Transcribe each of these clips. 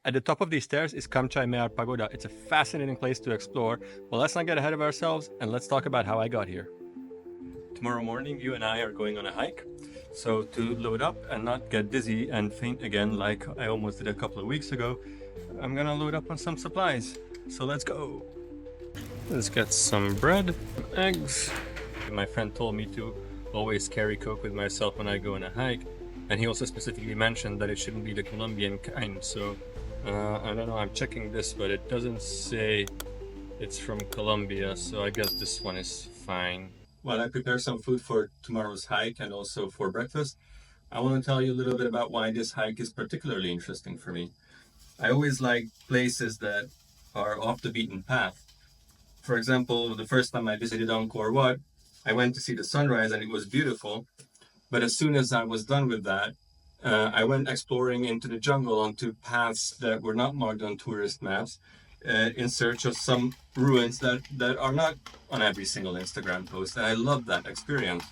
At the top of these stairs is Kamchai Mear Pagoda. It's a fascinating place to explore, but let's not get ahead of ourselves and let's talk about how I got here. Tomorrow morning, you and I are going on a hike. So to load up and not get dizzy and faint again like I almost did a couple of weeks ago, I'm gonna load up on some supplies. So let's go. Let's get some bread, some eggs. My friend told me to always carry Coke with myself when I go on a hike. And he also specifically mentioned that it shouldn't be the Colombian kind. So I don't know, I'm checking this, but it doesn't say it's from Colombia. So I guess this one is fine. While I prepare some food for tomorrow's hike and also for breakfast, I want to tell you a little bit about why this hike is particularly interesting for me. I always like places that are off the beaten path. For example, the first time I visited Angkor Wat, I went to see the sunrise and it was beautiful. But as soon as I was done with that, I went exploring into the jungle onto paths that were not marked on tourist maps in search of some ruins that are not on every single Instagram post. And I love that experience.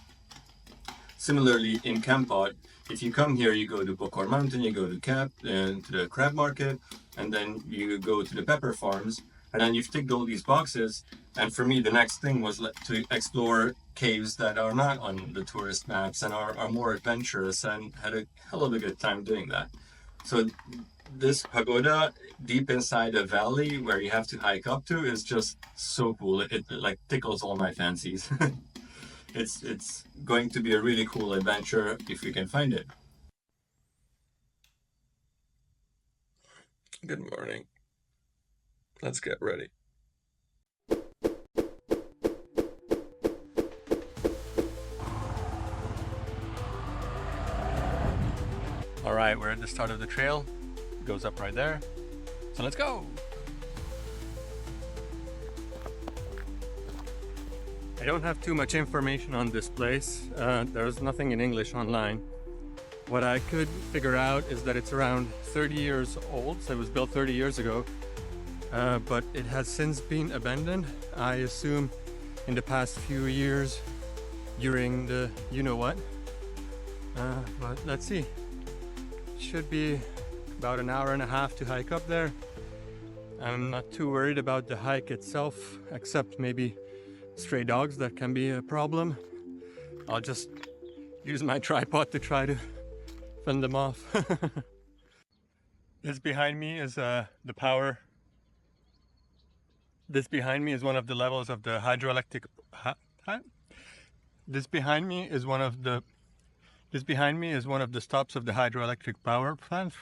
Similarly, in Kampot, if you come here, you go to Bokor Mountain, you go to to the crab market, and then you go to the pepper farms, and then you've ticked all these boxes. And for me, the next thing was to explore caves that are not on the tourist maps and are more adventurous, and had a hell of a good time doing that. So this pagoda deep inside a valley where you have to hike up to is just so cool. It like tickles all my fancies. It's going to be a really cool adventure if we can find it. Good morning. Let's get ready. All right, we're at the start of the trail. It goes up right there. So let's go. I don't have too much information on this place. There's nothing in English online. What I could figure out is that it's around 30 years old, so it was built 30 years ago, but it has since been abandoned. I assume in the past few years during the you-know-what. But let's see. Should be about an hour and a half to hike up there. I'm not too worried about the hike itself, except maybe stray dogs. That can be a problem. I'll just use my tripod to try to fend them off. This behind me is the power. This behind me is one of the levels of the hydroelectric. This behind me is one of the. This behind me is one of the stops of the hydroelectric power plant.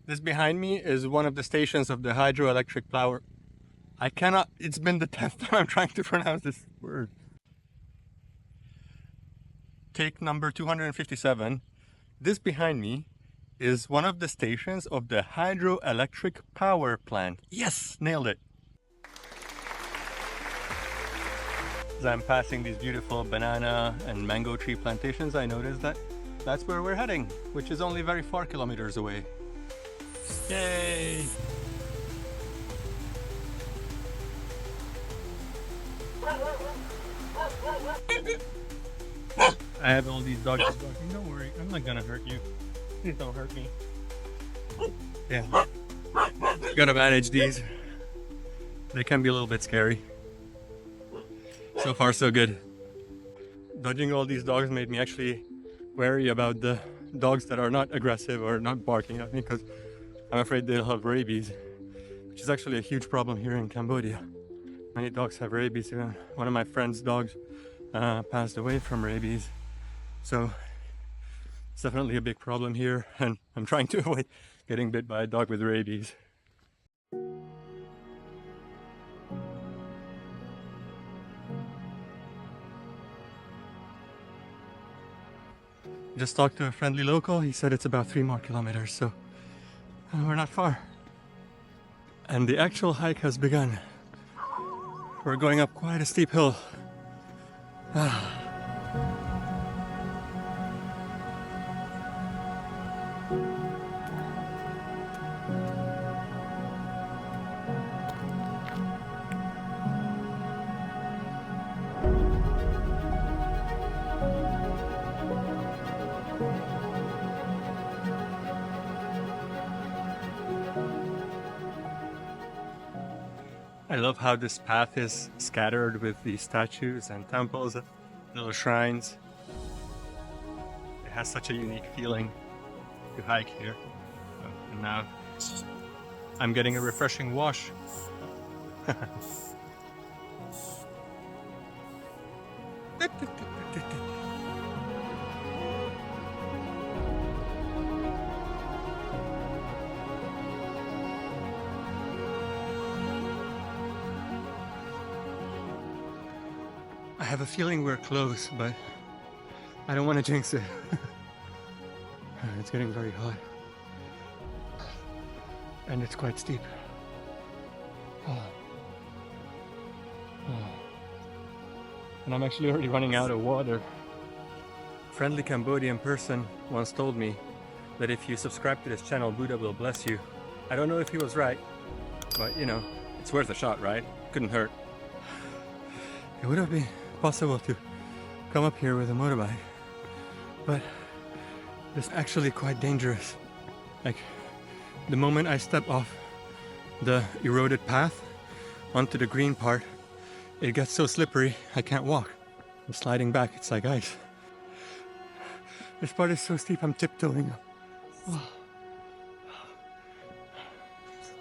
This behind me is one of the stations of the hydroelectric power. I cannot, it's been the 10th time I'm trying to pronounce this word. Take number 257. This behind me is one of the stations of the hydroelectric power plant. Yes, nailed it. As I'm passing these beautiful banana and mango tree plantations, I noticed that that's where we're heading, which is only very 4 kilometers away. Yay! I have all these dogs barking. Don't worry, I'm not gonna hurt you. Please don't hurt me. Yeah. Gotta manage these. They can be a little bit scary. So far, so good. Dodging all these dogs made me actually wary about the dogs that are not aggressive or not barking at me, because I'm afraid they'll have rabies, which is actually a huge problem here in Cambodia. Many dogs have rabies. One of my friend's dogs passed away from rabies. So it's definitely a big problem here, and I'm trying to avoid getting bit by a dog with rabies. Just talked to a friendly local. He said it's about 3 more kilometers, so we're not far. And the actual hike has begun. We're going up quite a steep hill. I love how this path is scattered with these statues and temples, little shrines. It has such a unique feeling to hike here. And now I'm getting a refreshing wash. I have a feeling we're close, but I don't want to jinx it. It's getting very hot. And it's quite steep. And I'm actually already running out of water. A friendly Cambodian person once told me that if you subscribe to this channel, Buddha will bless you. I don't know if he was right, but you know, it's worth a shot, right? Couldn't hurt. It would have been possible to come up here with a motorbike, but it's actually quite dangerous. Like, the moment I step off the eroded path onto the green part, it gets so slippery I can't walk. I'm sliding back, it's like ice. This part is so steep, I'm tiptoeing up. Oh.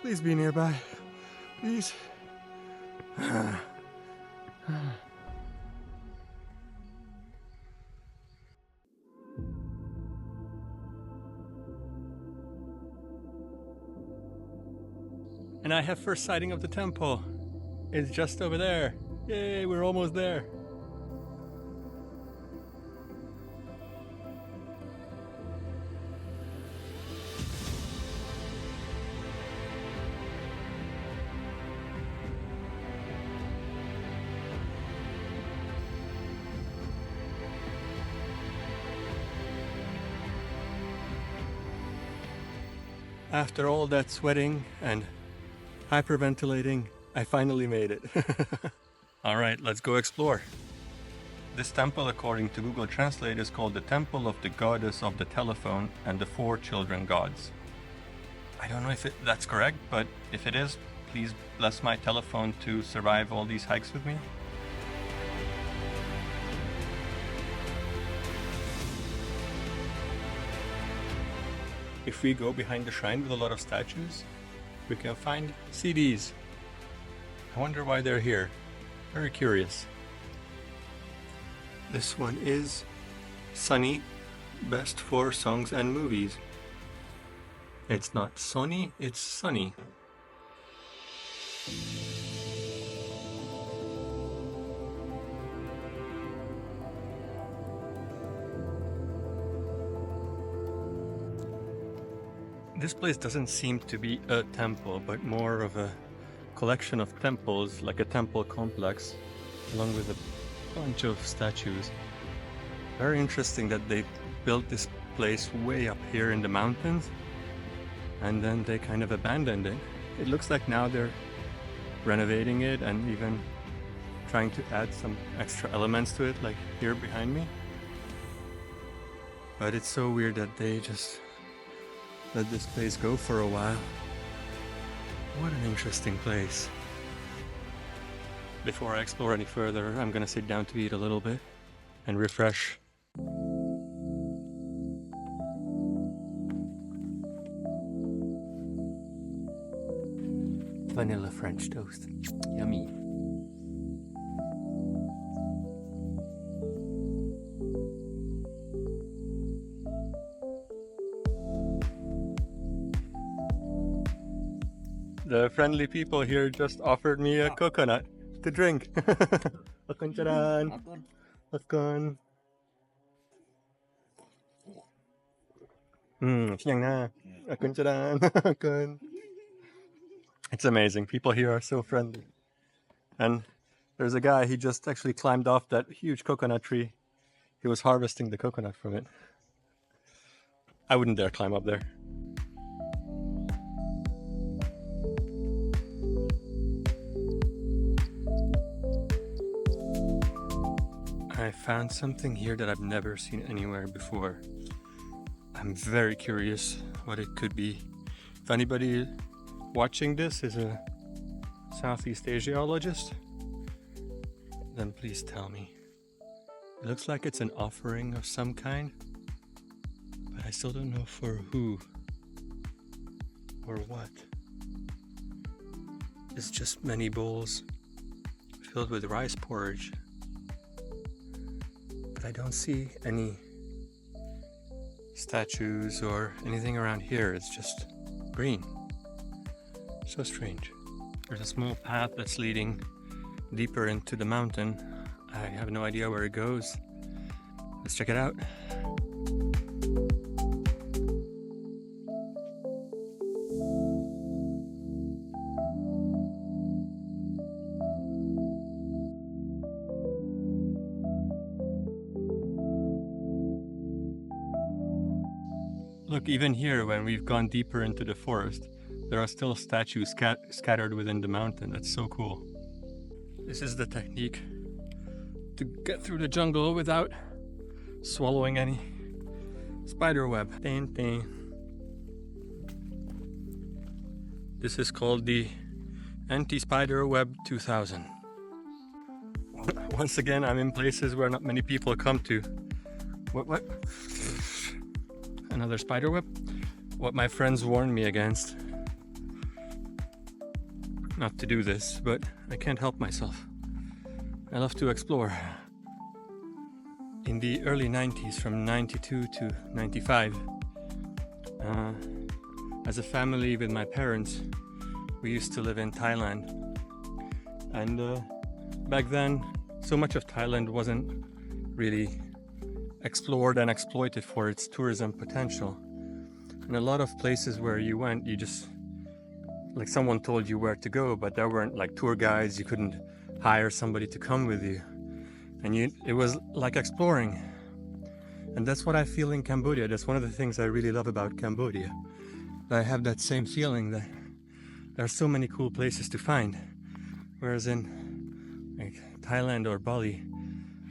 Please be nearby, please. And I have first sighting of the temple. It's just over there. Yay, we're almost there. After all that sweating and hyperventilating, I finally made it. Alright, let's go explore. This temple, according to Google Translate, is called the Temple of the Goddess of the Telephone and the Four Children Gods. I don't know if that's correct, but if it is, please bless my telephone to survive all these hikes with me. If we go behind the shrine with a lot of statues, we can find CDs. I wonder why they're here. Very curious. This one is Sunny, Best for Songs and Movies. It's not Sony, it's Sunny. This place doesn't seem to be a temple, but more of a collection of temples, like a temple complex, along with a bunch of statues. Very interesting that they built this place way up here in the mountains, and then they kind of abandoned it. It looks like now they're renovating it and even trying to add some extra elements to it, like here behind me. But it's so weird that they just let this place go for a while. What an interesting place. Before I explore any further, I'm gonna sit down to eat a little bit and refresh. Vanilla French toast. Yummy. The friendly people here just offered me a coconut to drink. Akon charan. Akon. Siyang na. Akon charan. Akon. It's amazing. People here are so friendly. And there's a guy, he just actually climbed off that huge coconut tree. He was harvesting the coconut from it. I wouldn't dare climb up there. I found something here that I've never seen anywhere before. I'm very curious what it could be. If anybody watching this is a Southeast Asiologist, then please tell me. It looks like it's an offering of some kind, but I still don't know for who or what. It's just many bowls filled with rice porridge, but I don't see any statues or anything around here. It's just green. So strange. There's a small path that's leading deeper into the mountain. I have no idea where it goes. Let's check it out. Look, even here, when we've gone deeper into the forest, there are still statues scattered within the mountain. That's so cool. This is the technique to get through the jungle without swallowing any spider web. Ding, ding. This is called the Anti-Spider Web 2000. Once again, I'm in places where not many people come to. What? Another spider web? What my friends warned me against. Not to do this, but I can't help myself. I love to explore. In the early 90s, from 92 to 95, as a family with my parents, we used to live in Thailand. And back then, so much of Thailand wasn't really explored and exploited for its tourism potential. And a lot of places where you went, you just, like, someone told you where to go, but there weren't like tour guides. You couldn't hire somebody to come with you, and it was like exploring. And that's what I feel in Cambodia. That's one of the things I really love about Cambodia. I have that same feeling that there are so many cool places to find, whereas in like Thailand or Bali,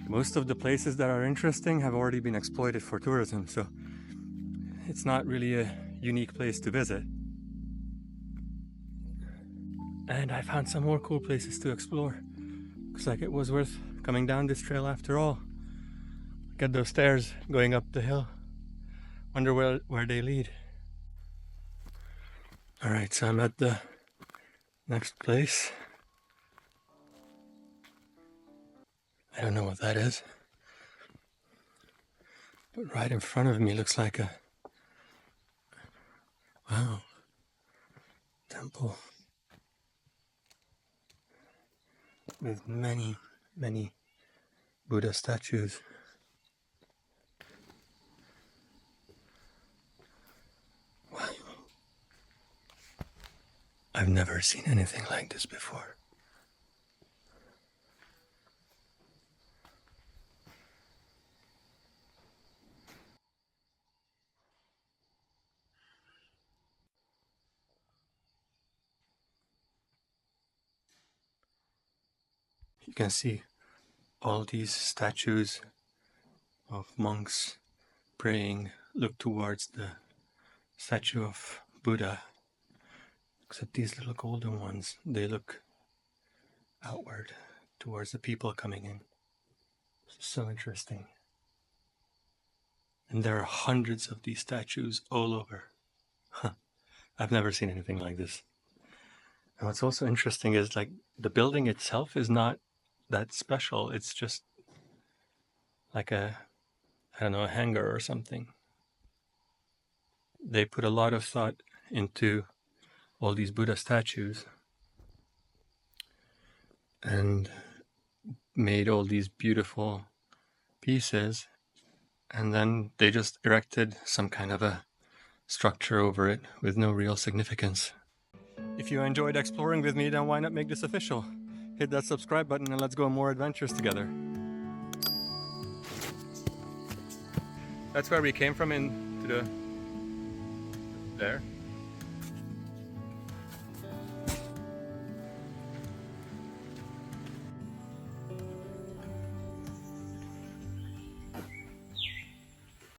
most of the places that are interesting have already been exploited for tourism, so it's not really a unique place to visit. And I found some more cool places to explore. Looks like it was worth coming down this trail after all. Look at those stairs going up the hill. Wonder where they lead. Alright, so I'm at the next place. I don't know what that is, but right in front of me looks like a, wow, temple with many, many Buddha statues. Wow. I've never seen anything like this before. You can see all these statues of monks praying look towards the statue of Buddha, except these little golden ones, they look outward towards the people coming in. It's so interesting. And there are hundreds of these statues all over. I've never seen anything like this. And what's also interesting is, like, the building itself is not that special. It's just like a, I don't know, a hangar or something. They put a lot of thought into all these Buddha statues and made all these beautiful pieces, and then they just erected some kind of a structure over it with no real significance. If you enjoyed exploring with me, then why not make this official? Hit that subscribe button and let's go on more adventures together. That's where we came from, into the... there.